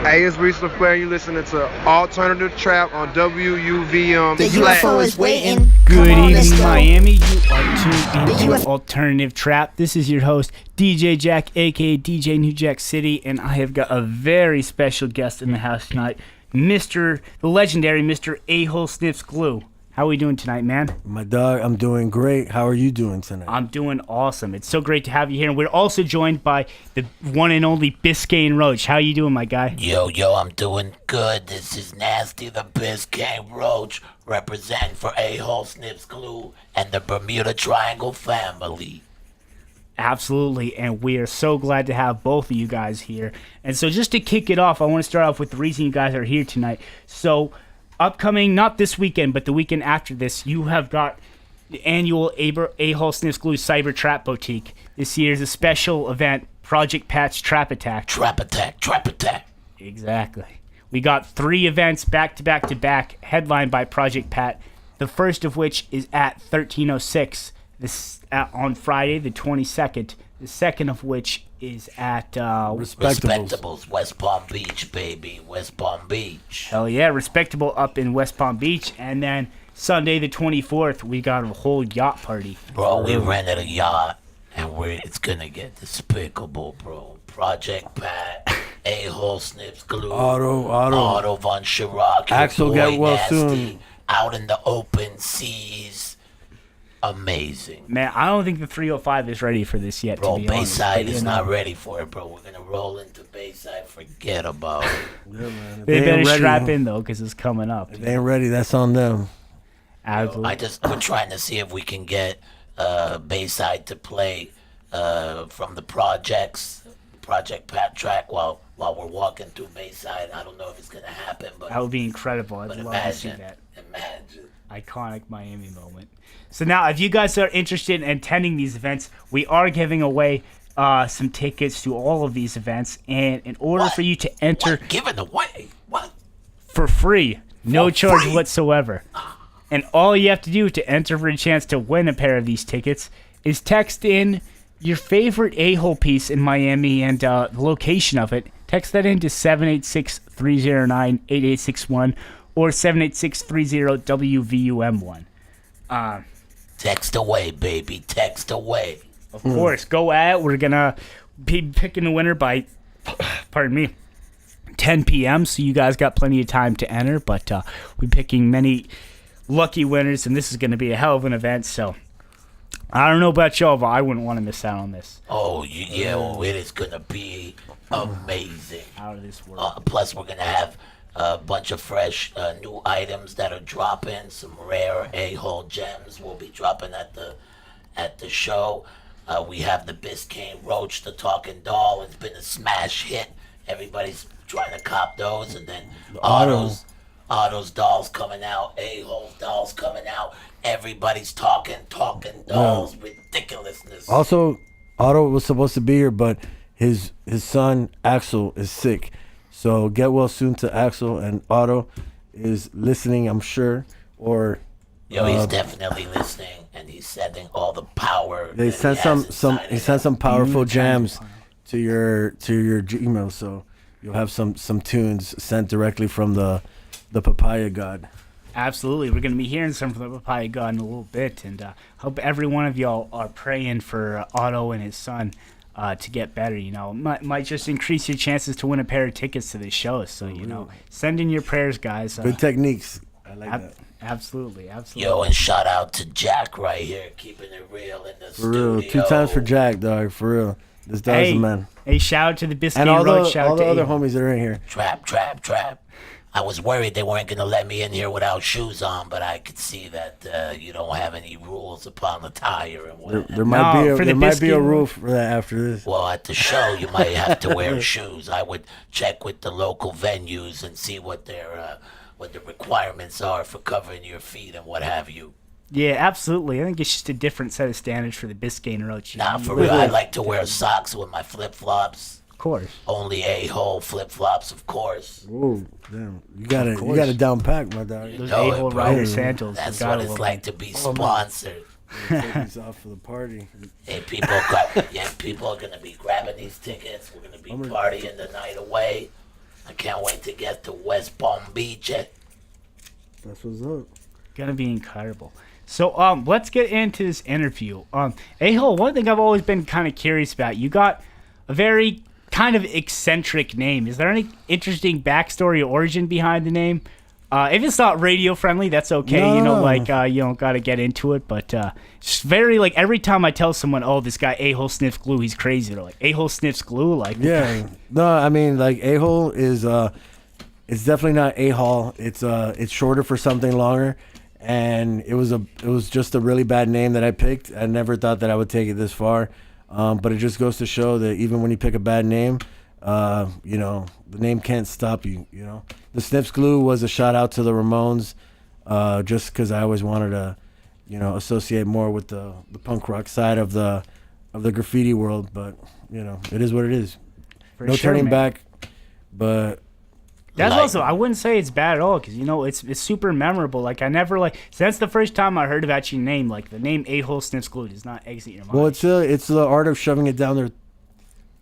Hey, it's Reese LaFleur, and you're listening to Alternative Trap on WVUM. The UFO is waiting. Good evening, Miami. You are tuned into Alternative Trap. This is your host, DJ Jack, aka DJ New Jack City, and I have got a very special guest in the house tonight, the legendary Mr. Ahol Sniffs Glue. How are we doing tonight, man? My dog, I'm doing great. How are you doing tonight? I'm doing awesome. It's so great to have you here. And we're also joined by the one and only Biscayne Roach. How you doing, my guy? Yo, I'm doing good. This is Nastie the Biscayne Roach, representing for Ahol Sniffs Glue and the Bermuda Triangle family. Absolutely, and we are so glad to have both of you guys here. And so just to kick it off, I want to start off with the reason you guys are here tonight. So upcoming, not this weekend, but the weekend after this, you have got the annual Ahol Sniffs Glue Cyber Trap Boutique. This year's a special event, Project Pat's Trap Attack. Trap Attack. Exactly. We got 3 events back to back, headlined by Project Pat. The first of which is at 1306 on Friday, the 22nd. The second of which is at Respectables, West Palm Beach, baby. West Palm Beach. Hell yeah, Respectable up in West Palm Beach. And then Sunday the 24th, we got a whole yacht party. Bro, we rented a yacht, and it's gonna get despicable, bro. Project Pat, Ahol Sniffs Glue, Otto Von Schirach, Axel get well Nasty, soon. out in the open seas. Amazing. Man, I don't think the 305 is ready for this yet, Bro, to be honest. Bayside is not ready for it, bro. We're going to roll into Bayside. Forget about it. Yeah, man. They better strap in, though, because it's coming up. If they ain't ready, that's on them. Absolutely. We're trying to see if we can get Bayside to play from the Project Pat track while we're walking through Bayside. I don't know if it's going to happen, but that would be incredible. I'd love to see that. Imagine. Iconic Miami moment. So now, if you guys are interested in attending these events, we are giving away some tickets to all of these events. And in order for you to enter... What? Giving away? What? For free. No charge whatsoever. And all you have to do to enter for a chance to win a pair of these tickets is text in your favorite A-hole piece in Miami and the location of it. Text that in to 786-309-8861 or 786-30-WVUM1. Text away, baby. Text away. Of course. Go at it. We're going to be picking the winner by, 10 p.m., so you guys got plenty of time to enter. But we're picking many lucky winners, and this is going to be a hell of an event. So I don't know about y'all, but I wouldn't want to miss out on this. Oh, yeah. It is going to be amazing. Out of this world. Plus, we're going to have a bunch of fresh new items that are dropping. Some rare A-hole gems will be dropping at the show. We have the Biscayne Roach, the talking doll. It's been a smash hit. Everybody's trying to cop those. And then Otto's dolls coming out. A-hole's dolls coming out. Everybody's talking dolls. Ridiculousness. Also, Otto was supposed to be here, but his son, Axel, is sick. So get well soon to Axel, and Otto is listening, I'm sure. Or he's definitely listening, and he's sending all the power. They sent some powerful jams to your Gmail, so you'll have some tunes sent directly from the Papaya God. Absolutely. We're going to be hearing some from the Papaya God in a little bit, and hope every one of y'all are praying for Otto and his son to get better. Might just increase your chances to win a pair of tickets to the show. So, send in your prayers, guys. Good techniques. I like that. Absolutely. Yo, and shout out to Jack right here, keeping it real in the studio. For real. 2 times for Jack, dog. For real. This dog's a man. Hey, shout out to the Biscayne and Roach. All the other homies that are in here. Trap. I was worried they weren't going to let me in here without shoes on, but I could see that you don't have any rules upon the tire and whatnot. There might be a rule for that after this. Well, at the show, you might have to wear shoes. I would check with the local venues and see what the requirements are for covering your feet and what have you. Yeah, absolutely. I think it's just a different set of standards for the Biscayne Roach. Nah, for real, I like to wear socks with my flip-flops. Of course. Only A-hole flip-flops, of course. Ooh, damn. You got it down pack, my dog. Those A-hole rider sandals. That's what it's like to be sponsored. Take these off for the party. Hey, people are going to be grabbing these tickets. We're going to be partying the night away. I can't wait to get to West Palm Beach. That's what's up. Gonna be incredible. So let's get into this interview. Ahol, one thing I've always been kind of curious about, you got a very kind of eccentric name. Is there any interesting backstory or origin behind the name? If it's not radio friendly, that's okay. No. You know, like you don't gotta get into it. But it's very like every time I tell someone, "Oh, this guy Ahol Sniffs Glue, he's crazy," they're like, "Ahol Sniffs Glue," like Yeah. No, I mean, like, Ahol is it's definitely not Ahol. It's shorter for something longer, and it was just a really bad name that I picked. I never thought that I would take it this far, but it just goes to show that even when you pick a bad name, you know, the name can't stop you. You know, the Sniffs Glue was a shout out to the Ramones, just because I always wanted to, you know, associate more with the punk rock side of the graffiti world. But you know, it is what it is. For No sure, turning man. back. But That's Like- also, I wouldn't say it's bad at all because, you know, it's super memorable. Like, I never, like, since the first time I heard about your name, like, the name Ahol Sniffs Glue does not exit your mind. well, it's the art of shoving it down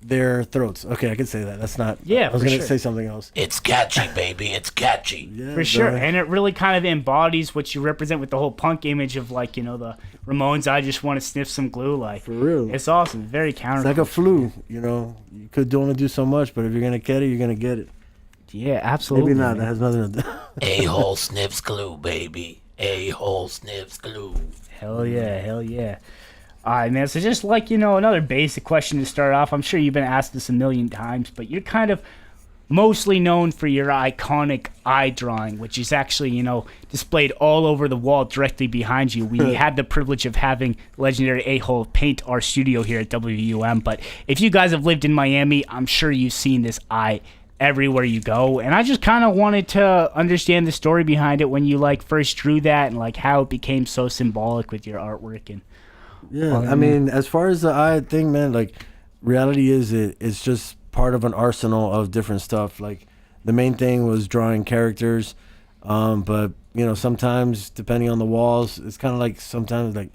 their throats. Okay, I can say that. That's not. Yeah, I was for gonna sure. say something else. It's catchy, baby. It's catchy. Yeah, For sure. bro. And it really kind of embodies what you represent with the whole punk image of, like, you know, the Ramones, I just want to sniff some glue. Like, For real. it's awesome. Very counter. It's like a flu. You know, you could only do so much, but if you're gonna get it, you're gonna get it. Yeah, absolutely. Maybe not. man. That has nothing to do. Ahol Sniffs Glue, baby. Ahol Sniffs Glue. Hell yeah, hell yeah. All right, man. So just like, you know, another basic question to start off. I'm sure you've been asked this a million times, but you're kind of mostly known for your iconic eye drawing, which is actually, you know, displayed all over the wall directly behind you. We had the privilege of having legendary Ahol paint our studio here at WVUM, but if you guys have lived in Miami, I'm sure you've seen this eye everywhere you go. And I just kind of wanted to understand the story behind it when you, like, first drew that and, like, how it became so symbolic with your artwork. And Yeah, I mean, as far as the eye thing, man, like, reality is it's just part of an arsenal of different stuff. Like, the main thing was drawing characters, but you know, sometimes depending on the walls, it's kind of like sometimes like,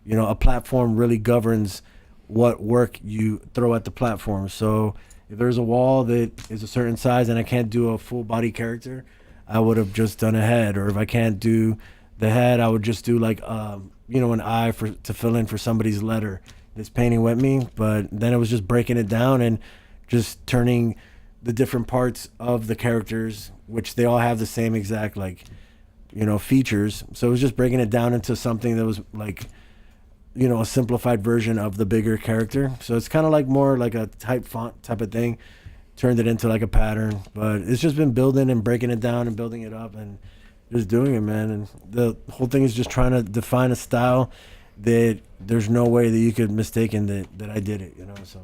you know, a platform really governs what work you throw at the platform. So if there's a wall that is a certain size and I can't do a full body character, I would have just done a head. Or if I can't do the head, I would just do like you know, an eye to fill in for somebody's letter that's painting with me. But then it was just breaking it down and just turning the different parts of the characters, which they all have the same exact, like, you know, features. So it was just breaking it down into something that was like, you know, a simplified version of the bigger character. So it's kind of like more like a type font type of thing, turned it into like a pattern. But it's just been building and breaking it down and building it up and just doing it, man. And the whole thing is just trying to define a style that there's no way that you could mistaken that I did it, you know. So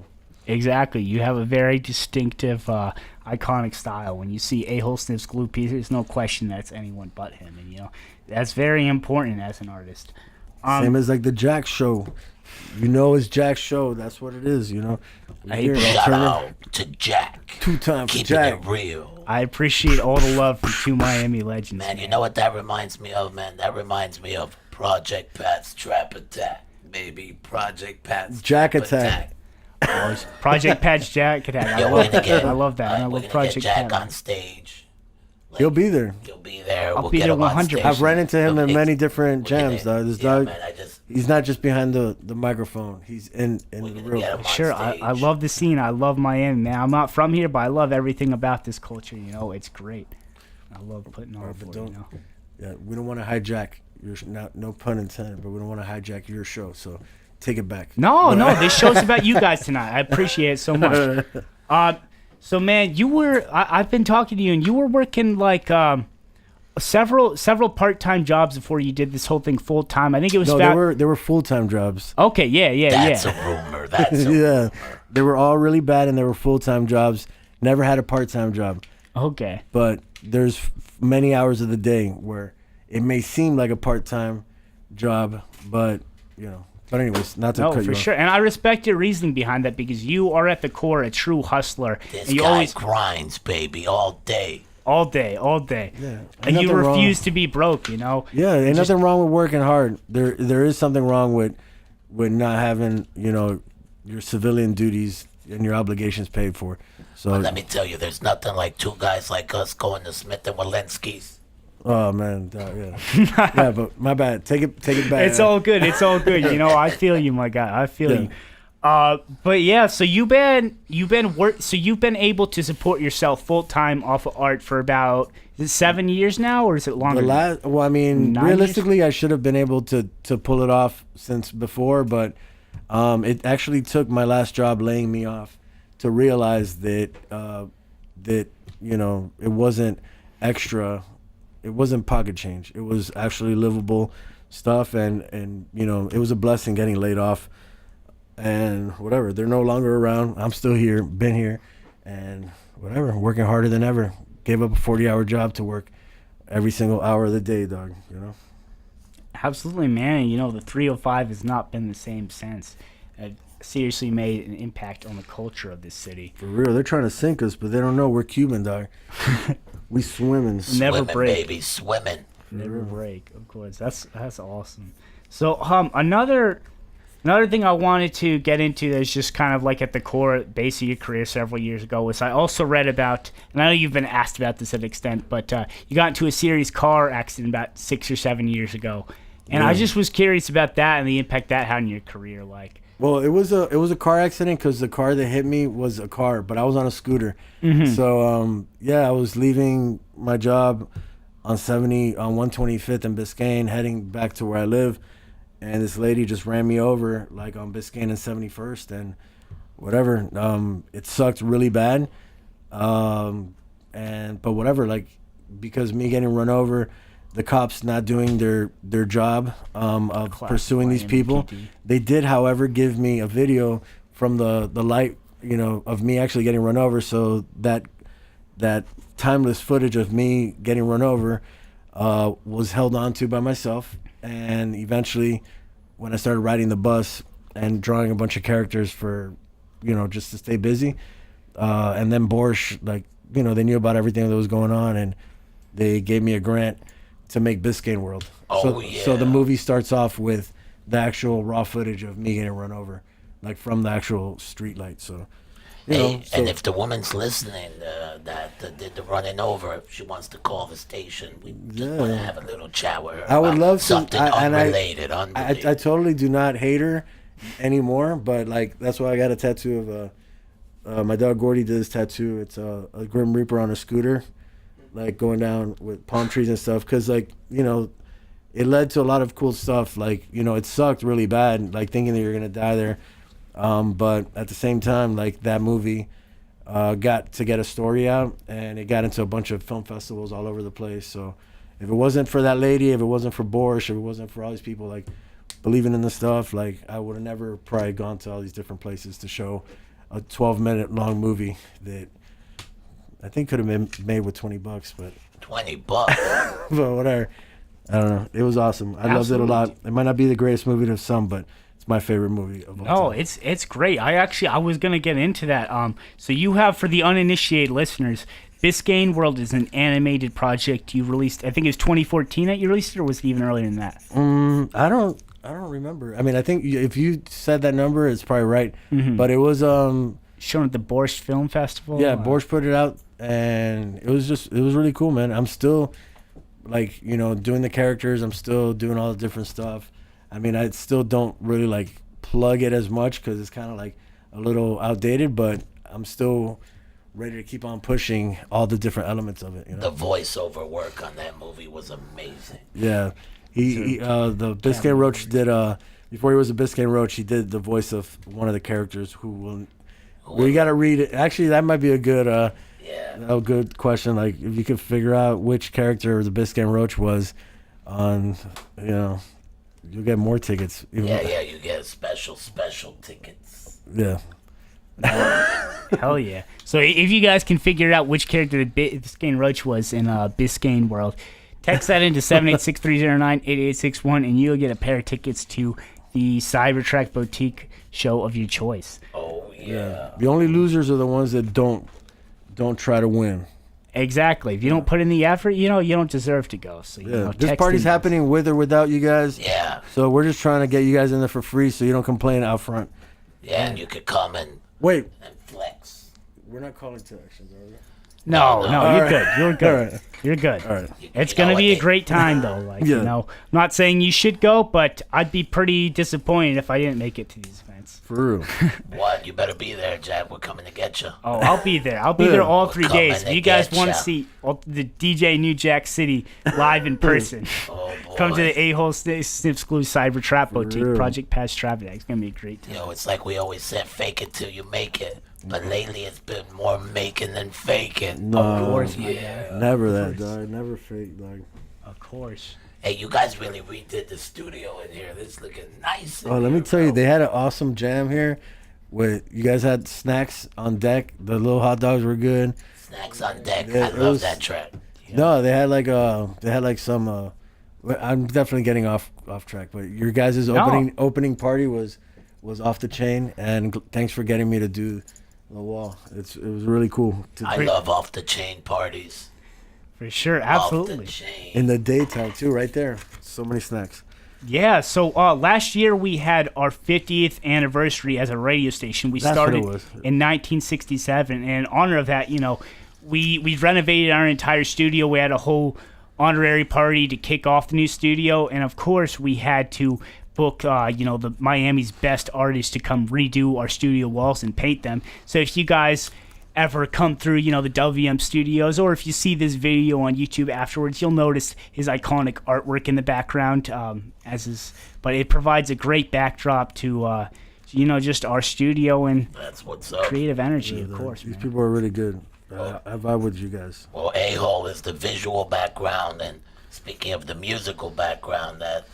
exactly, you have a very distinctive, iconic style. When you see Ahol Sniffs Glue piece, there's no question that it's anyone but him, and you know that's very important as an artist. same as like the Jack show. You know, it's Jack's show. That's what it is, you know. Hey, Here, bro. Shout turn it out to Jack. 2 times for Keeping Jack. it real. I appreciate all the love from two Miami legends. Man, you know what that reminds me of, man? That reminds me of Project Pat's Trap Attack, baby. Project Pat's Jack Trap Attack. Project Patch Jack Attack. I Yo, love we're gonna get, that. I love that. And I we're love gonna Project get Jack Patch. on stage. Like, He'll be there. He'll be there. I'll We'll be get there him on 100%. stage. I've ran into him in It's- many different we're gonna- jams, dog. This yeah, dog, man, I just, he's not just behind the microphone. He's in we're the gonna real. get him on Sure, I stage. love the scene. I love Miami, man. I'm not from here, but I love everything about this culture. You know, it's great. I love putting on But for it, don't- you know. Yeah, we don't want to hijack your no pun intended, but we don't want to hijack your show. So take it back. No, this show's about you guys tonight. I appreciate it so much. So man, I've been talking to you, and you were working like several part-time jobs before you did this whole thing full-time. I think it was No, about. they were full-time jobs. Okay, yeah. That's a rumor. That's a Yeah, they were all really bad, and they were full-time jobs. Never had a part-time job. Okay. But there's many hours of the day where it may seem like a part-time job, but you know. But anyways, not to No, cut you for off. sure. And I respect your reasoning behind that because you are at the core a true hustler. This And you guy always grinds, baby, all day. all day. Yeah, And you nothing wrong. refuse to be broke, you know? Yeah, ain't Just- nothing wrong with working hard. There is something wrong with not having, you know, your civilian duties and your obligations paid for. So But let me tell you, there's nothing like two guys like us going to Smith and Walensky's. oh man, yeah, yeah. But my bad. Take it back. It's all good. It's all good. You know, I feel you, my guy. I feel you. But yeah, so you've been able to support yourself full time off of art for about, is it 7 years now, or is it longer? Well, I mean, 9 realistically, I should have been able to pull it off since before, but it actually took my last job laying me off to realize that that it wasn't extra, it wasn't pocket change. It was actually livable stuff, and it was a blessing getting laid off. And whatever, they're no longer around. I'm still here, been here, and whatever, working harder than ever. Gave up a 40-hour job to work every single hour of the day, dog. Absolutely, man. The 305 has not been the same since. It seriously made an impact on the culture of this city. For real, they're trying to sink us, but they don't know we're Cuban, dog. We swimming. Never Swimming, break. baby, swimming. Never break, of course. That's awesome. So, another thing I wanted to get into that's just kind of like at the core base of your career several years ago was I also read about, and I know you've been asked about this at extent, but you got into a serious car accident about 6 or 7 years ago, and I just was curious about that and the impact that had on your career. Like, well, it was a car accident because the car that hit me was a car, but I was on a scooter. So I was leaving my job on 125th and Biscayne, heading back to where I live. And this lady just ran me over, like on Biscayne and 71st, and whatever. It sucked really bad, but whatever. Like, because me getting run over, the cops not doing their job of pursuing these people. They did, however, give me a video from the light, of me actually getting run over. So that timeless footage of me getting run over was held on to by myself. And eventually, when I started riding the bus and drawing a bunch of characters for, just to stay busy, and then Borscht, they knew about everything that was going on, and they gave me a grant to make Biscayne World. So the movie starts off with the actual raw footage of me getting run over, like from the actual street light. So. And if the woman's listening that did the running over, if she wants to call the station, we just want to have a little chat with her. I would love something unrelated. I totally do not hate her anymore, but that's why I got a tattoo of my dog Gordy did his tattoo. It's a Grim Reaper on a scooter, going down with palm trees and stuff. Because it led to a lot of cool stuff. It sucked really bad, thinking that you're gonna die there. But at the same time, that movie got to get a story out, and it got into a bunch of film festivals all over the place. So if it wasn't for that lady, if it wasn't for Borscht, if it wasn't for all these people believing in the stuff, I would have never probably gone to all these different places to show a 12-minute long movie that I think could have been made with $20, but $20. but whatever. I don't know. It was awesome. I loved it a lot. It might not be the greatest movie to some, but my favorite movie of all time. It's great. I was gonna get into that. So you have, for the uninitiated listeners, Biscayne World is an animated project you released. I think it was 2014 that you released it, or was it even earlier than that? I don't remember. I mean, I think if you said that number, it's probably right. But it was shown at the Borscht Film Festival. Yeah, Borscht put it out, and it was really cool, man. I'm still doing the characters. I'm still doing all the different stuff. I mean, I still don't really plug it as much because it's kind of a little outdated, but I'm still ready to keep on pushing all the different elements of it. The voiceover work on that movie was amazing. Yeah, the Biscayne Roach did before he was a Biscayne Roach, he did the voice of one of the characters who will. We got to read it. Actually, that might be a good a good question. If you could figure out which character the Biscayne Roach was on, you'll get more tickets. You get special tickets. Yeah. Hell yeah. So if you guys can figure out which character the Biscayne Roach was in Biscayne World, text that into 786-309-8861, and you'll get a pair of tickets to the Cybertrack Boutique show of your choice. Oh, yeah. The only losers are the ones that don't try to win. Exactly. If you don't put in the effort, you don't deserve to go. So this party's happening with or without you guys. Yeah. So we're just trying to get you guys in there for free, so you don't complain out front. Yeah, and you could come and wait. flex. We're not calling to actions, are we? No, you're right. good. You're good. All right. You're good. All right. It's You gonna know be what, a great time though. Like Yeah. you know, I'm not saying you should go, but I'd be pretty disappointed if I didn't make it to these events. For real. What? You better be there, Jack. We're coming to get you. Oh, I'll be there. I'll be there all 3 coming days. If to you guys get want ya. to see the DJ New Jack City live in person, Oh, boy. come to the Ahol Sniffs Glue Cyber Trap Boutique, real. PROJECTPATSTRAPATTACK. It's gonna be a great time. Yo, it's like we always said, fake it till you make it. But lately it's been more making than faking. No, Of course, my yeah. guy. never that, dog. Never fake, dog. Of course. Hey, you guys really redid the studio in here. This is looking nice. in Oh, let me here, tell you, bro. they had an awesome jam here. With you guys had snacks on deck. The little hot dogs were good. Snacks on deck. Yeah, I it love was- that track. No, they had like some. I'm definitely getting off track, but your guys' opening party was off the chain, and thanks for getting me to do the wall. It was really cool. I love off the chain parties. For sure, Off the absolutely. chain. In the daytime too, right there. So many snacks. Yeah, so last year we had our 50th anniversary as a radio station. We That's what started it was. in 1967, and in honor of that, you know, we renovated our entire studio. We had a whole honorary party to kick off the new studio, and of course we had to book the Miami's best artists to come redo our studio walls and paint them. So if you guys ever come through, the WVUM studios, or if you see this video on YouTube afterwards, you'll notice his iconic artwork in the background, but it provides a great backdrop to just our studio and That's what's up. creative energy, of course, These man. people are really good. I vibe with you guys. Well, Ahol is the visual background, and speaking of the musical background, that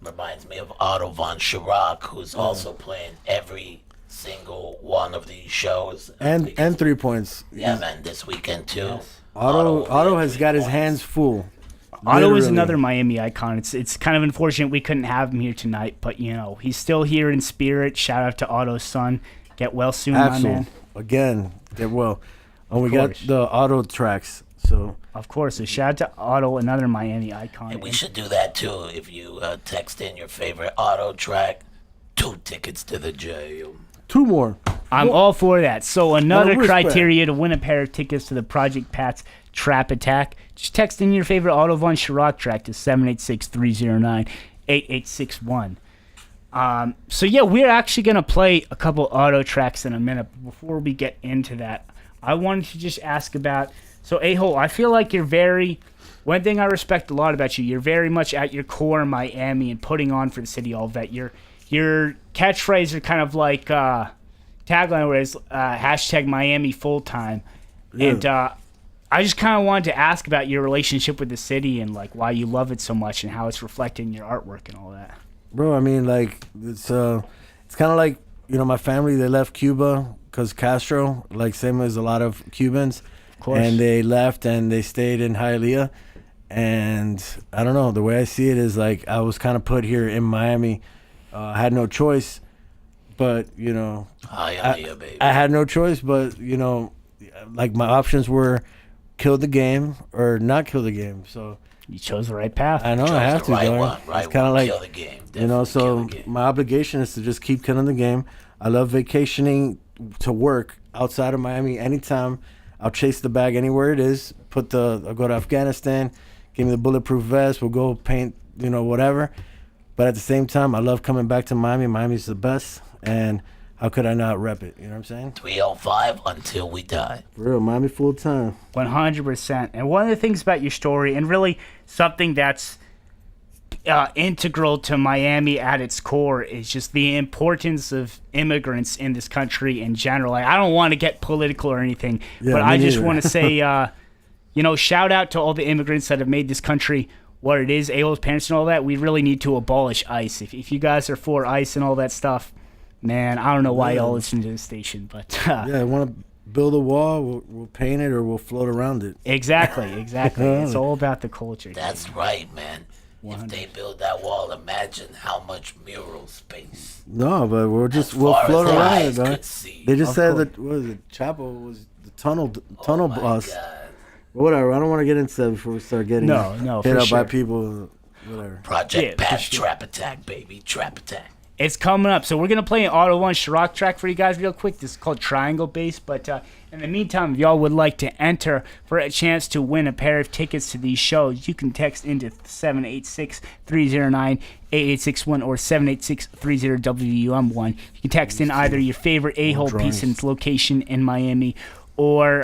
reminds me of Otto von Schirach, who's also playing every single one of these shows. And Because- 3 points. yeah, man, this weekend too. Otto has 3 got his points. hands full. Otto is Literally. another Miami icon. It's kind of unfortunate we couldn't have him here tonight, but he's still here in spirit. Shout out to Otto's son. Get well soon, my Absolutely. man. Again, get well. And we Of got course. the auto tracks. So Of course. So shout out to Otto, another Miami icon. And we should do that too. If you text in your favorite auto track, 2 tickets to the jail. 2 more. I'm all for that. So another respect. criteria to win a pair of tickets to the Project Pat's Trap Attack, just text in your favorite Otto von Schirach track to 786-309-8861. So yeah, we're actually going to play a couple auto tracks in a minute. But before we get into that, I wanted to just ask about, so Ahol, I feel like one thing I respect a lot about you, you're very much at your core Miami and putting on for the city, all of that. Your catchphrase are kind of like tagline, where it's hashtag Miami full-time. Yeah. And I just kind of wanted to ask about your relationship with the city and like why you love it so much and how it's reflected in your artwork and all that. Bro, I mean, like, it's kind of like, my family, they left Cuba because Castro, like, same as a lot of Cubans. Of course. And they left and they stayed in Hialeah. And I don't know, the way I see it is like I was kind of put here in Miami. I had no choice, but, Hialeah, baby. I had no choice, but, like, my options were kill the game or not kill the game. So You chose the right path. I know I Chose have the to, right dog. one, right It's kind of one. like, Kill the game. so Definitely kill the game. my obligation is to just keep killing the game. I love vacationing to work outside of Miami anytime. I'll chase the bag anywhere it is. I'll go to Afghanistan, give me the bulletproof vest. We'll go paint, whatever. But at the same time, I love coming back to Miami. Miami's the best, and how could I not rep it? You know what I'm saying? 305 until we die. For real, Miami full time. 100%. And one of the things about your story, and really something that's integral to Miami at its core, is just the importance of immigrants in this country in general. Like, I don't want to get political or anything, Yeah, but me I just neither. want to say, shout out to all the immigrants that have made this country what it is, Ahol's parents and all that. We really need to abolish ICE. If you guys are for ICE and all that stuff, man, I don't know why y'all listen to this station, but Yeah, I want to build a wall. We'll paint it or we'll float around it. exactly. It's all about the culture. That's right, man. If they build that wall, imagine how much mural space. No, but we'll As float far as around the it, eyes dog. could see. They just Of said course. that what was it? Chapo was the tunnel Oh my bus. God. Whatever. I don't want to get into that before we start getting No, hit for up by sure. people. Whatever. Project Yeah, for Pat's sure. Trap Attack, baby. Trap Attack. It's coming up. So we're going to play an Auto One Ciroc track for you guys real quick. This is called Triangle Bass. But in the meantime, if y'all would like to enter for a chance to win a pair of tickets to these shows, you can text into 786-309-8861 or 786-30-WVUM1. You can text in either your favorite A-hole piece and its location in Miami, or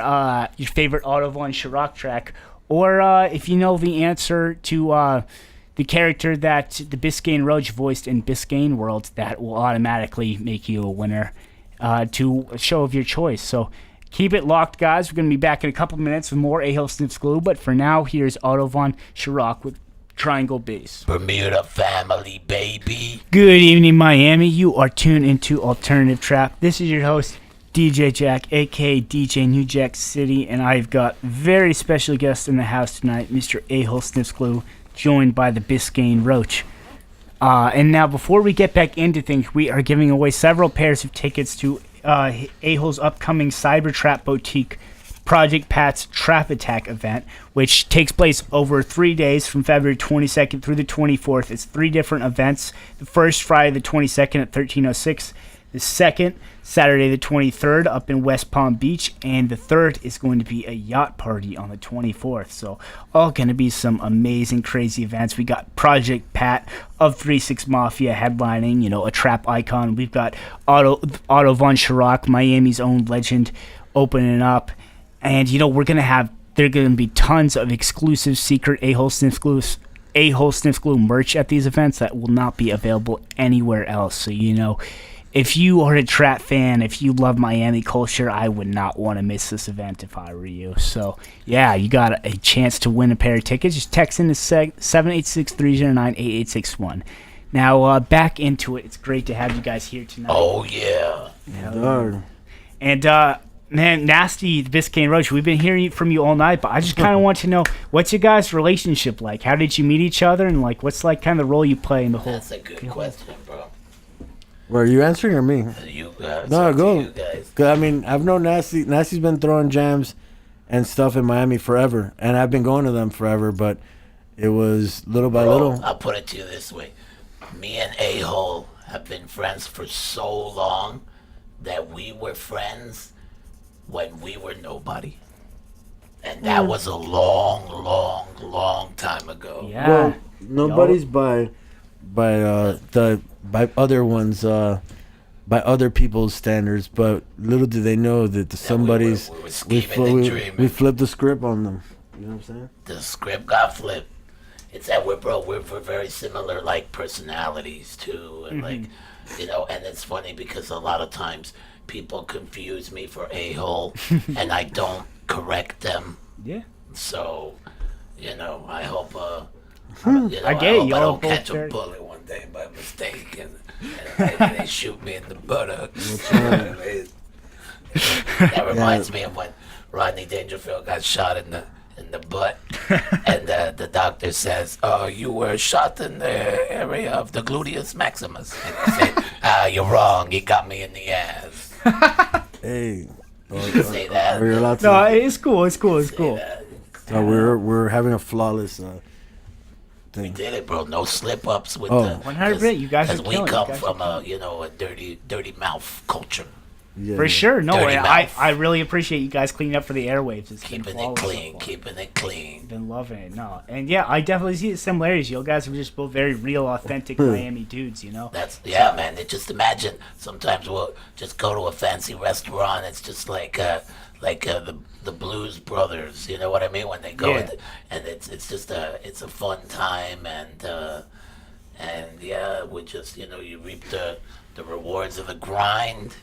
your favorite Auto One Ciroc track, or if you know the answer to the character that the Biscayne Roach voiced in Biscayne World, that will automatically make you a winner to a show of your choice. So keep it locked, guys. We're going to be back in a couple minutes with more Ahol Sniffs Glue, but for now, here's Auto One Ciroc with Triangle Bass. Bermuda family, baby. Good evening, Miami. You are tuned into Alternative Trap. This is your host, DJ Jack, aka DJ New Jack City, and I've got very special guest in the house tonight, Mr. Ahol Sniffs Glue, joined by the Biscayne Roach. And now, before we get back into things, we are giving away several pairs of tickets to Ahol's upcoming Cybertrap Boutique Project Pat's Trap Attack event, which takes place over 3 days from February 22nd through the 24th. It's 3 different events. The first, Friday the 22nd at 1306. The second, Saturday the 23rd up in West Palm Beach. And the third is going to be a yacht party on the 24th. So all going to be some amazing, crazy events. We got Project Pat of 3-6 Mafia headlining, a trap icon. We've got Otto von Ciroc, Miami's own legend, opening up. And, there are going to be tons of exclusive secret Ahol Sniffs Glue merch at these events that will not be available anywhere else. So, if you are a trap fan, if you love Miami culture, I would not want to miss this event if I were you. So, yeah, you got a chance to win a pair of tickets. Just text in to 786-309-8861. Now, back into it. It's great to have you guys here tonight. Oh, yeah. And, man, Nastie the Biscayne Roach, we've been hearing from you all night, but I just kind of want to know, what's your guys' relationship like? How did you meet each other? And, what's, kind of the role you play in the whole... That's a good question, bro. Were you answering or me? You guys. No, go. You guys. 'Cause, I've known Nastie. Nastie's been throwing jams and stuff in Miami forever, and I've been going to them forever, but it was little by little. I'll put it to you this way. Me and Ahol have been friends for so long that we were friends when we were nobody. And that was a long, long, long time ago. Yeah. Well, nobody's by other ones, by other people's standards, but little do they know that the somebody's we were scheming and dreaming. We flipped the script on them. You know what I'm saying? The script got flipped. It's that we're very similar, personalities too, and and it's funny because a lot of times people confuse me for Ahol, and I don't correct them. Yeah. So, I hope. I get you. I don't catch a bullet one day by mistake, and they shoot me in the buttocks. That reminds me of when Rodney Dangerfield got shot in the butt, and the doctor says, "Oh, you were shot in the area of the gluteus maximus." And he said, "You're wrong. He got me in the ass." Hey. Say that. Are you allowed to? No, it's cool. It's cool. So we're having a flawless We did it, bro. No slip ups with 100%. You guys are because we killing it. come from a dirty mouth culture. Yeah, For sure. No, Dirty mouth. I really appreciate you guys cleaning up for the airwaves. It's Keeping been it flawless so clean, far. keeping it clean. Been loving it. No, and yeah, I definitely see the similarities. You guys are just both very real, authentic Miami dudes. Man. Just imagine. Sometimes we'll just go to a fancy restaurant. It's just like the Blues Brothers. You know what I mean? When they go and it's just it's a fun time and we just you reap the rewards of the grind.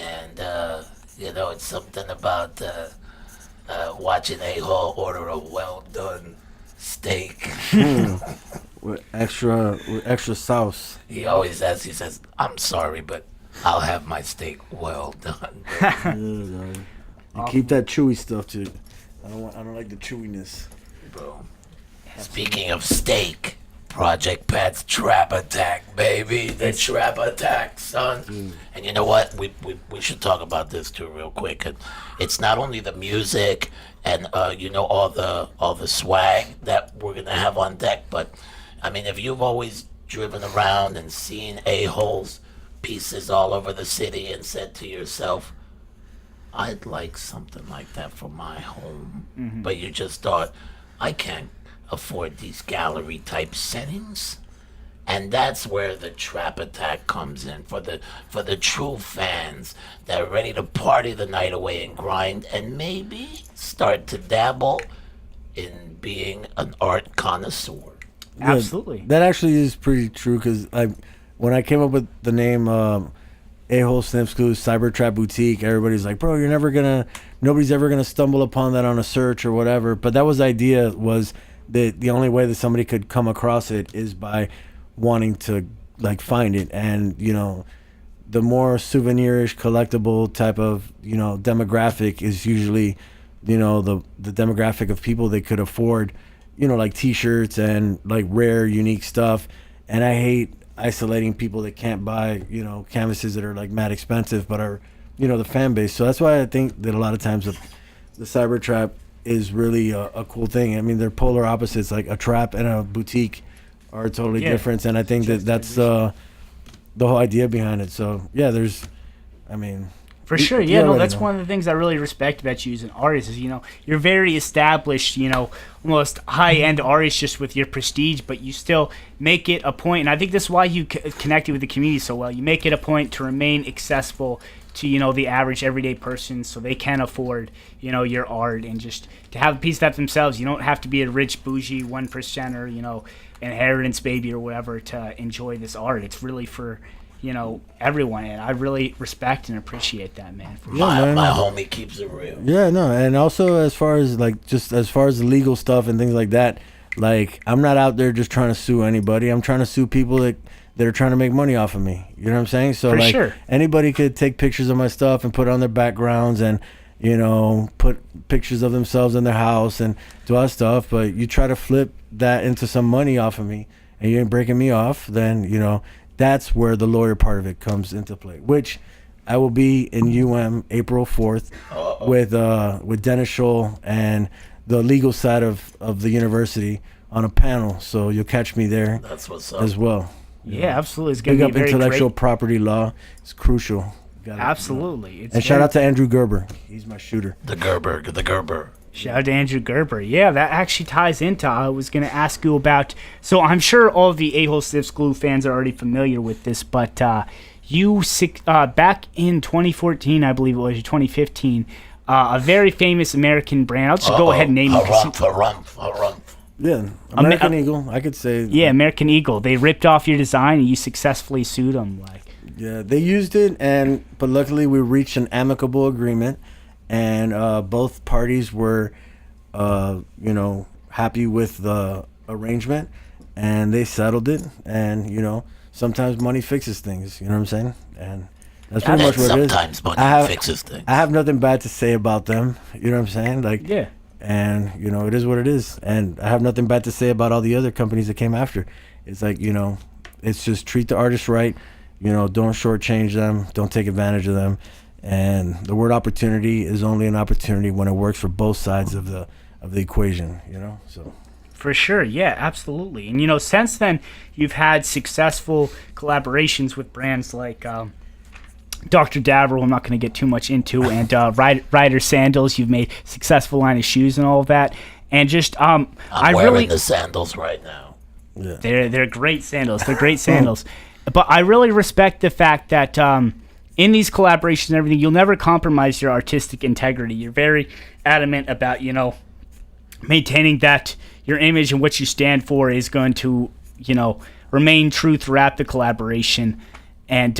And, it's something about watching Ahol order a well-done steak. with extra sauce. He always says, "I'm sorry, but I'll have my steak well done." You keep that chewy stuff too. I don't like the chewiness. Bro. Speaking of steak, Project Pat's Trap Attack, baby. The Trap Attack, son. And you know what? We should talk about this too real quick. And it's not only the music and all the swag that we're gonna have on deck, but I mean if you've always driven around and seen a-holes pieces all over the city and said to yourself, I'd like something like that for my home? But you just thought, I can't afford these gallery type settings. And that's where the Trap Attack comes in for the true fans that are ready to party the night away and grind and maybe start to dabble in being an art connoisseur. Absolutely. That actually is pretty true, because when I came up with the name Ahol Sniffs Glue Cyber Trap Boutique, everybody's like, bro, nobody's ever gonna stumble upon that on a search or whatever. But that was the idea, was that the only way that somebody could come across it is by wanting to like find it. And the more souvenirish, collectible type of demographic is usually the demographic of people that could afford like t-shirts and like rare, unique stuff. And I hate isolating people that can't buy canvases that are like mad expensive but are the fan base. So that's why I think that a lot of times the cyber trap is really a cool thing. I mean, they're polar opposites. Like a trap and a boutique are totally different, and I think that's the whole idea behind it. So yeah, For sure, that's one of the things I really respect about you as an artist is, you're very established, almost high-end artist just with your prestige, but you still make it a point, and I think that's why you connected with the community so well. You make it a point to remain accessible to, the average everyday person so they can afford, your art, and just to have a piece of that themselves. You don't have to be a rich, bougie, 1%er, inheritance baby or whatever to enjoy this art. It's really for everyone, and I really respect and appreciate that, man. For sure. My homie keeps it real. Yeah, no, and also as far as the legal stuff and things like that, like I'm not out there just trying to sue anybody. I'm trying to sue people that are trying to make money off of me. You know what I'm saying? So for like sure. Anybody could take pictures of my stuff and put it on their backgrounds and put pictures of themselves in their house and do all that stuff, but you try to flip that into some money off of me and you ain't breaking me off, then that's where the lawyer part of it comes into play, which I will be in UM April 4th with Dennis Scholl and the legal side of the university on a panel. So you'll catch me there. That's what's up. As well. Yeah, absolutely. It's going Big to be up very intellectual great. property law. It's crucial. Absolutely. And shout out to Andrew Gerber. He's my shooter. The Gerber. Shout out to Andrew Gerber. Yeah, that actually ties into, I was going to ask you about, so I'm sure all the Ahol Sniffs Glue fans are already familiar with this, but you, back in 2014, I believe it was, 2015, a very famous American brand, I'll just go ahead and name it. Harumph. Yeah, American Eagle, I could say. Yeah, American Eagle. They ripped off your design and you successfully sued them. Yeah, they used it, but luckily we reached an amicable agreement. And both parties were, happy with the arrangement, and they settled it. And sometimes money fixes things. You know what I'm saying? And that's pretty much what it is. Sometimes money fixes things. I have nothing bad to say about them. You know what I'm saying? Yeah. And it is what it is. And I have nothing bad to say about all the other companies that came after. It's like it's just treat the artists right. Don't shortchange them. Don't take advantage of them. And the word opportunity is only an opportunity when it works for both sides of the equation, so. For sure, yeah, absolutely. And since then, you've had successful collaborations with brands like Dr. Dabber, I'm not going to get too much into, and Ryder Sandals. You've made successful line of shoes and all of that. And just I'm wearing the sandals right now. Yeah. They're great sandals. They're great sandals. But I really respect the fact that in these collaborations and everything, you'll never compromise your artistic integrity. You're very adamant about, maintaining that your image and what you stand for is going to, remain true throughout the collaboration. And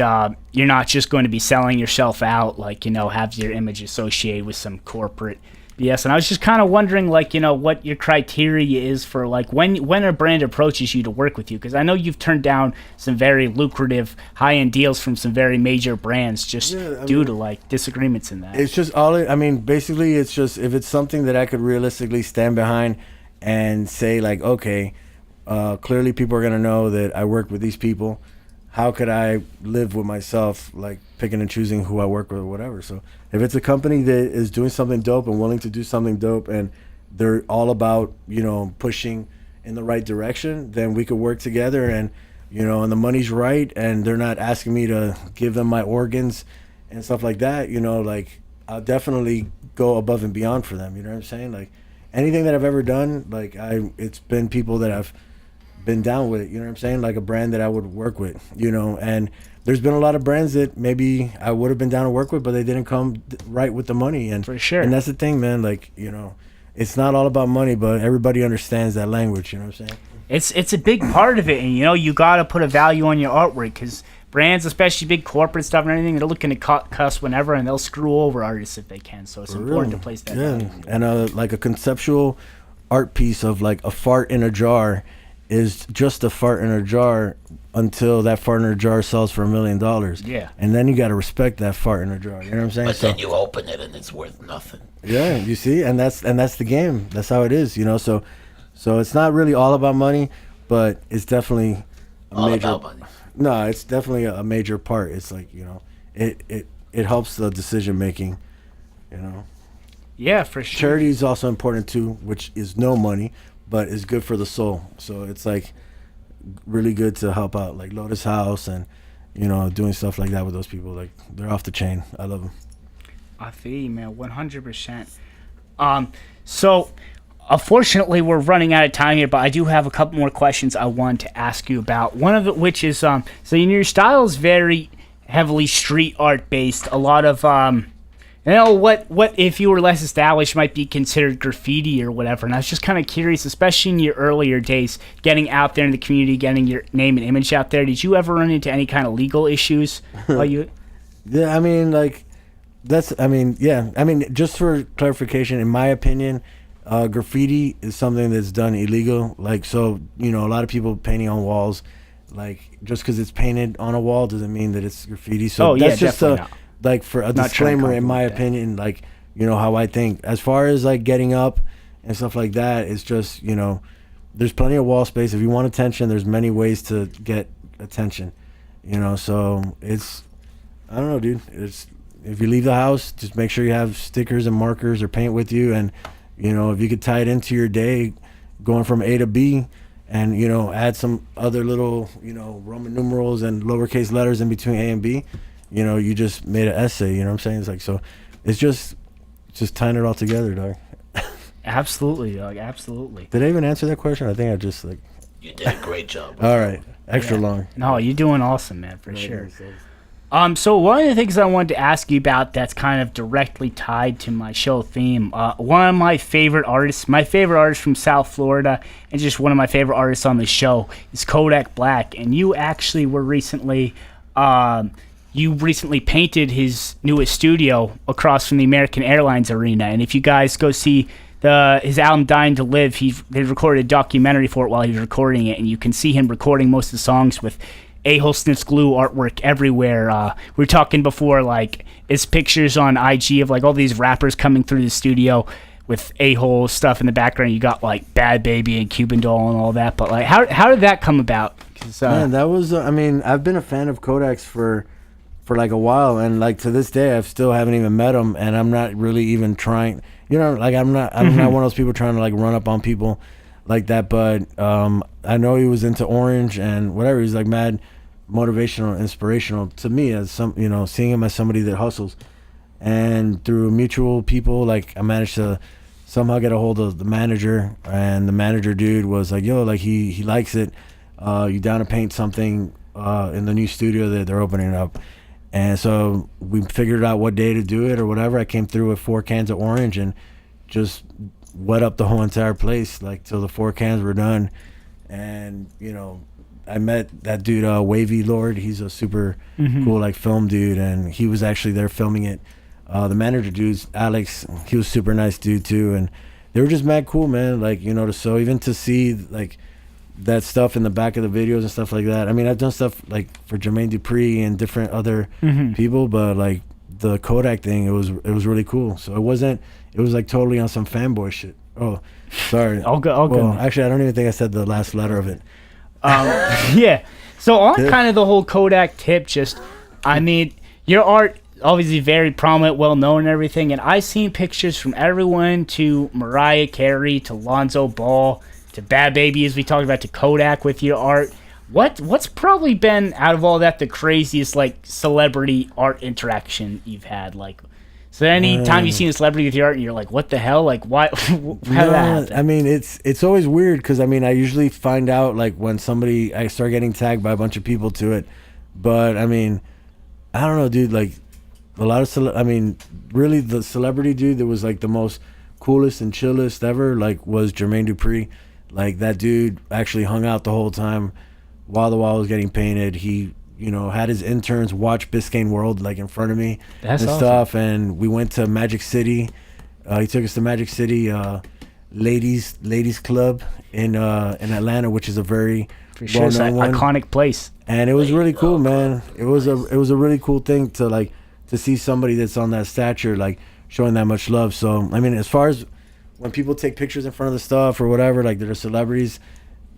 you're not just going to be selling yourself out, have your image associated with some corporate BS. And I was just kind of wondering, what your criteria is for, when a brand approaches you to work with you. Because I know you've turned down some very lucrative high-end deals from some very major brands due to, disagreements in that. It's just basically it's just if it's something that I could realistically stand behind and say, okay, clearly people are going to know that I work with these people. How could I live with myself, picking and choosing who I work with or whatever? So if it's a company that is doing something dope and willing to do something dope and they're all about, pushing in the right direction, then we could work together. And and the money's right, and they're not asking me to give them my organs and stuff like that, like I'll definitely go above and beyond for them. You know what I'm saying? Like anything that I've ever done, like it's been people that I've been down with it. You know what I'm saying? Like a brand that I would work with. And there's been a lot of brands that maybe I would have been down to work with, but they didn't come right with the money. And for sure. And that's the thing, man. Like it's not all about money, but everybody understands that language. You know what I'm saying? It's a big part of it, and you got to put a value on your artwork, because brands, especially big corporate stuff and everything, they're looking to cuss whenever, and they'll screw over artists if they can. So it's important to place that value. And like a conceptual art piece of like a fart in a jar is just a fart in a jar until that fart in a jar sells for $1 million. Yeah. And then you got to respect that fart in a jar. You know what I'm saying? But then you open it and it's worth nothing. Yeah, you see, and that's the game. That's how it is. So it's not really all about money, but it's definitely All about money. No, it's definitely a major part. It's like, it helps the decision making, Yeah, for sure. Charity is also important too, which is no money, but is good for the soul. So it's like really good to help out, like Lotus House and, doing stuff like that with those people. Like they're off the chain. I love them. I feel you, man, 100%. So unfortunately, we're running out of time here, but I do have a couple more questions I want to ask you about. One of it, which is, so your style is very heavily street art based. A lot of, what if you were less established might be considered graffiti or whatever. And I was just kind of curious, especially in your earlier days, getting out there in the community, getting your name and image out there. Did you ever run into any kind of legal issues while you? Yeah, I mean, like, just for clarification, in my opinion, graffiti is something that's done illegal. Like, so, a lot of people painting on walls, like, just because it's painted on a wall doesn't mean that it's graffiti. So that's just like for a disclaimer, in my opinion, like, how I think. As far as like getting up and stuff like that, it's just, there's plenty of wall space. If you want attention, there's many ways to get attention, so it's, I don't know, dude. It's, if you leave the house, just make sure you have stickers and markers or paint with you, and if you could tie it into your day, going from A to B, and add some other little Roman numerals and lowercase letters in between A and B, you just made an essay. You know what I'm saying? It's like, so it's just tying it all together, dog. Absolutely, dog. Absolutely. Did I even answer that question? I think I just like. You did a great job. All right, extra long. No, you're doing awesome, man, for sure. So one of the things I wanted to ask you about that's kind of directly tied to my show theme, one of my favorite artists from South Florida, and just one of my favorite artists on the show is Kodak Black. And you actually were recently, painted his newest studio across from the American Airlines Arena. And if you guys go see his album Dying to Live, they recorded a documentary for it while he was recording it, and you can see him recording most of the songs with Ahol Sniffs Glue artwork everywhere. We were talking before, like, it's pictures on IG of like all these rappers coming through the studio with Ahol stuff in the background. You got like Bad Baby and Cuban Doll and all that. But like, how did that come about? Man, that was I've been a fan of Kodak's for like a while, and like to this day I still haven't even met him, and I'm not really even trying. Like I'm not one of those people trying to like run up on people like that, but I know he was into Orange and whatever. He's like mad motivational, inspirational to me as seeing him as somebody that hustles. And through mutual people, like I managed to somehow get a hold of the manager, and the manager dude was like, yo, like he likes it. You down to paint something in the new studio that they're opening up? And so we figured out what day to do it or whatever. I came through with 4 cans of Orange and just wet up the whole entire place, like till the 4 cans were done. And I met that dude, Wavy Lord. He's a super cool like film dude, and he was actually there filming it. The manager dude's Alex. He was super nice dude too, and they were just mad cool, man. Like so even to see like that stuff in the back of the videos and stuff like that. I mean, I've done stuff like for Jermaine Dupri and different other people, but like the Kodak thing, it was really cool. So it was like totally on some fanboy shit. Oh, sorry. All good. Actually, I don't even think I said the last letter of it. Yeah. So on kind of the whole Kodak tip, your art obviously very prominent, well known and everything, and I've seen pictures from everyone to Mariah Carey to Lonzo Ball to Bad Baby, as we talked about, to Kodak with your art. What's probably been, out of all that, the craziest like celebrity art interaction you've had? Like, so any time you've seen a celebrity with your art and you're like, what the hell? Like, why? How did that happen? I mean, it's always weird because I mean, I usually find out like when I start getting tagged by a bunch of people to it, but I mean, I don't know, dude. Like a lot of I mean, really, the celebrity dude that was like the most coolest and chillest ever, like, was Jermaine Dupri. Like, that dude actually hung out the whole time while the wall was getting painted. He, you know, had his interns watch Biscayne World like in front of me. That's and awesome. Stuff. And we went to Magic City. He took us to Magic City ladies club in Atlanta, which is a very For sure, it's an well-known one. iconic place. And it was really cool, man. It was a really cool thing to see somebody that's on that stature like showing that much love. So I mean, as far as when people take pictures in front of the stuff or whatever, like they're celebrities,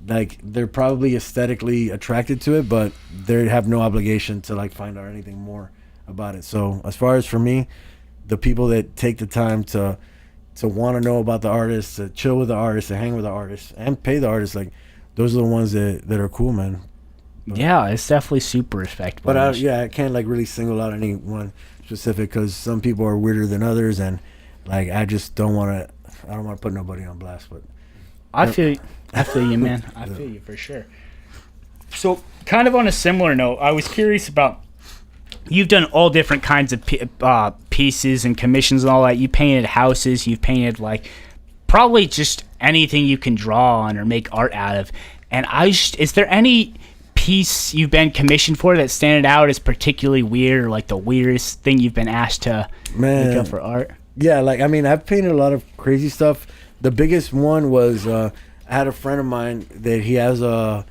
like they're probably aesthetically attracted to it, but they have no obligation to like find out anything more about it. So as far as for me, the people that take the time to want to know about the artists, to chill with the artists, to hang with the artists, and pay the artists, like those are the ones that are cool, man. Yeah, it's definitely super respectable. But I can't like really single out any one specific because some people are weirder than others, and like I just don't want to. I don't want to put nobody on blast, but I feel you, man. I feel you for sure. So, kind of on a similar note, I was curious about, you've done all different kinds of pieces and commissions and all that. You painted houses. You've painted like probably just anything you can draw on or make art out of. And is there any piece you've been commissioned for that standing out as particularly weird, or like the weirdest thing you've been asked to make up for art? Yeah, like I mean, I've painted a lot of crazy stuff. The biggest one was I had a friend of mine that he has a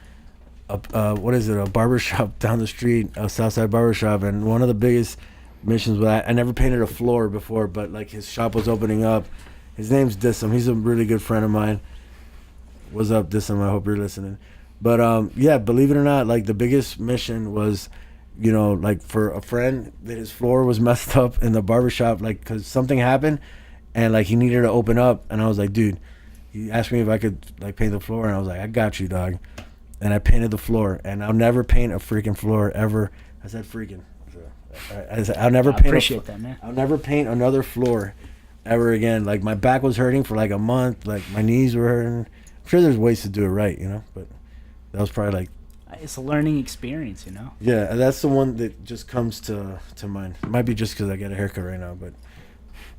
barbershop down the street, a Southside barbershop, and one of the biggest missions was I never painted a floor before, but like his shop was opening up. His name's Dissum. He's a really good friend of mine. What's up, Dissum? I hope you're listening. But yeah, believe it or not, like the biggest mission was, you know, like for a friend that his floor was messed up in the barbershop, like because something happened and like he needed to open up. And I was like, dude, he asked me if I could like paint the floor, and I was like, I got you, dog. And I painted the floor, and I'll never paint a freaking floor ever. I said freaking. I said, I'll never paint that, man. I'll never paint another floor ever again. Like my back was hurting for like a month, like my knees were hurting. I'm sure there's ways to do it right, you know, but that was probably like, it's a learning experience, you know. yeah, that's the one that just comes to mind. It might be just because I get a haircut right now, but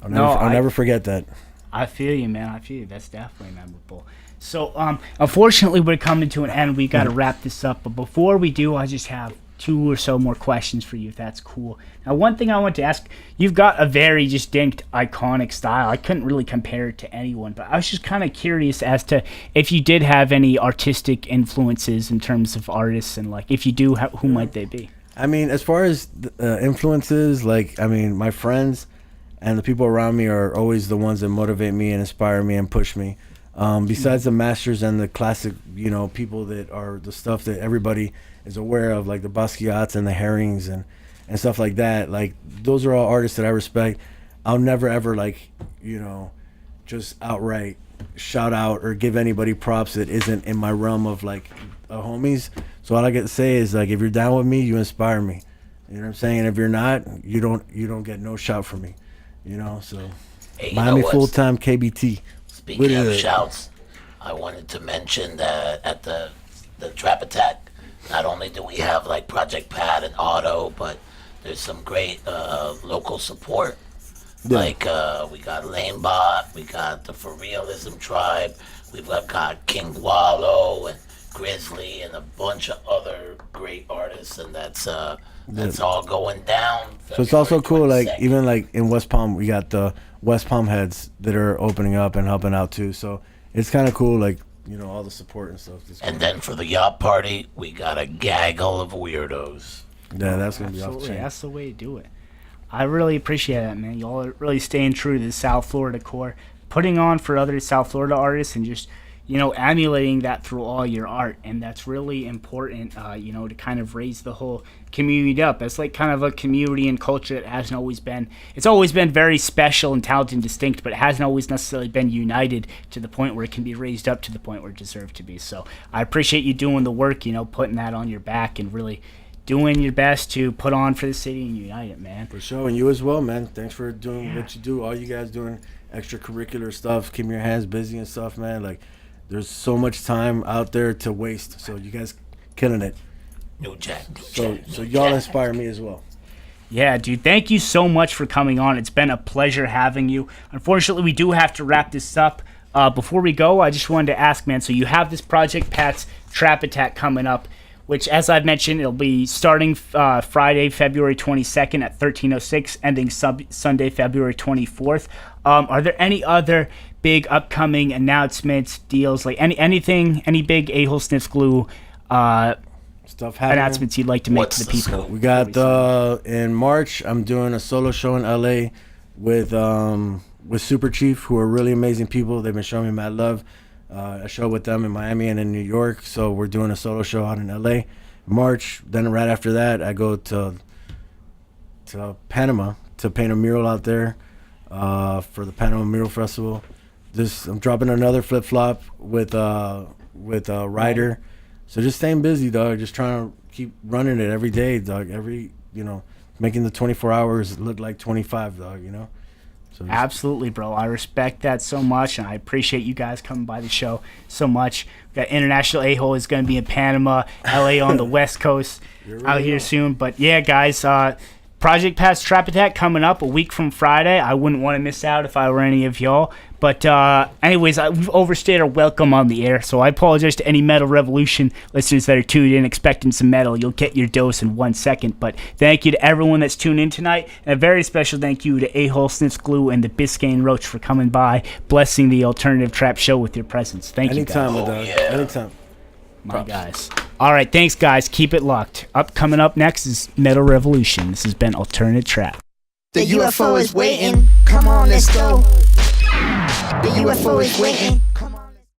I'll never forget that. I feel you, man. I feel you. That's definitely memorable. So, unfortunately, we're coming to an end. We got to wrap this up. But before we do, I just have 2 or so more questions for you, if that's cool. Now, one thing I want to ask, you've got a very distinct, iconic style. I couldn't really compare it to anyone, but I was just kind of curious as to if you did have any artistic influences in terms of artists, and like if you do, who might they be? I mean, as far as influences, like, I mean, my friends and the people around me are always the ones that motivate me and inspire me and push me. Besides the masters and the classic, you know, people that are the stuff that everybody is aware of, like the Basquiats and the Herrings and stuff like that. Like, those are all artists that I respect. I'll never ever, like, you know, just outright shout out or give anybody props that isn't in my realm of like homies. So all I get to say is, like, if you're down with me, you inspire me. You know what I'm saying? And if you're not, you don't get no shout from me. You know, so Hey, Miami full-time KBT. Speaking of shouts, I wanted to mention that at the Trap Attack, not only do we have like Project Pat and Auto, but there's some great local support. Yeah. Like we got Lanebot, we got the For Realism Tribe, we've got King Wallow and Grizzly and a bunch of other great artists, and that's all going down. So it's also cool, like 22nd. even like in West Palm, we got the West Palm heads that are opening up and helping out too. So it's kind of cool, like, you know, all the support and stuff. And then for the yacht party, we got a gaggle of weirdos. Yeah, that's gonna be off the Absolutely, chain. that's the way to do it. I really appreciate that, man. Y'all are really staying true to the South Florida core, putting on for other South Florida artists, and just, emulating that through all your art, and that's really important, to kind of raise the whole community up. It's like kind of a community and culture that hasn't always been, it's always been very special and talented and distinct, but it hasn't always necessarily been united to the point where it can be raised up to the point where it deserves to be. So I appreciate you doing the work, putting that on your back and really doing your best to put on for the city and unite it, man. For sure, and you as well, man. Thanks for doing what you do. All you guys doing extracurricular stuff, keeping your hands busy and stuff, man. Like, there's so much time out there to waste. So you guys killing it. New Jack. So y'all inspire me as well. Yeah, dude, thank you so much for coming on. It's been a pleasure having you. Unfortunately, we do have to wrap this up. Before we go, I just wanted to ask, man, so you have this Project Pat's Trap Attack coming up, which, as I've mentioned, it'll be starting Friday, February 22nd at 13:06, ending Sunday, February 24th. Are there any other big upcoming announcements, deals, like any big Ahol Sniffs Glue stuff happening, announcements you'd like to make to the people? We got in March, I'm doing a solo show in LA with Superchief, who are really amazing people. They've been showing me mad love. A show with them in Miami and in New York, so we're doing a solo show out in LA March. Then right after that, I go to Panama to paint a mural out there for the Panama Mural Festival. I'm dropping another flip flop with a Ryder. So just staying busy, dog. Just trying to keep running it every day, dog. Making the 24 hours look like 25, dog. So absolutely, bro. I respect that so much, and I appreciate you guys coming by the show so much. We got International Ahol is going to be in Panama, LA on the West Coast out here soon. But yeah, guys, Project Pat's Trap Attack coming up a week from Friday. I wouldn't want to miss out if I were any of y'all. But anyways, we've overstayed our welcome on the air, so I apologize to any Metal Revolution listeners that are tuned in expecting some metal. You'll get your dose in 1 second. But thank you to everyone that's tuned in tonight. And a very special thank you to Ahol Sniffs Glue and the Biscayne Roach for coming by, blessing the Alternative Trap Show with your presence. Thank you, guys. Anytime. My guys. All right, thanks, guys. Keep it locked. Coming up next is Metal Revolution. This has been Alternative Trap. The UFO is waiting. Come on, let's go. The UFO is waiting. Come on.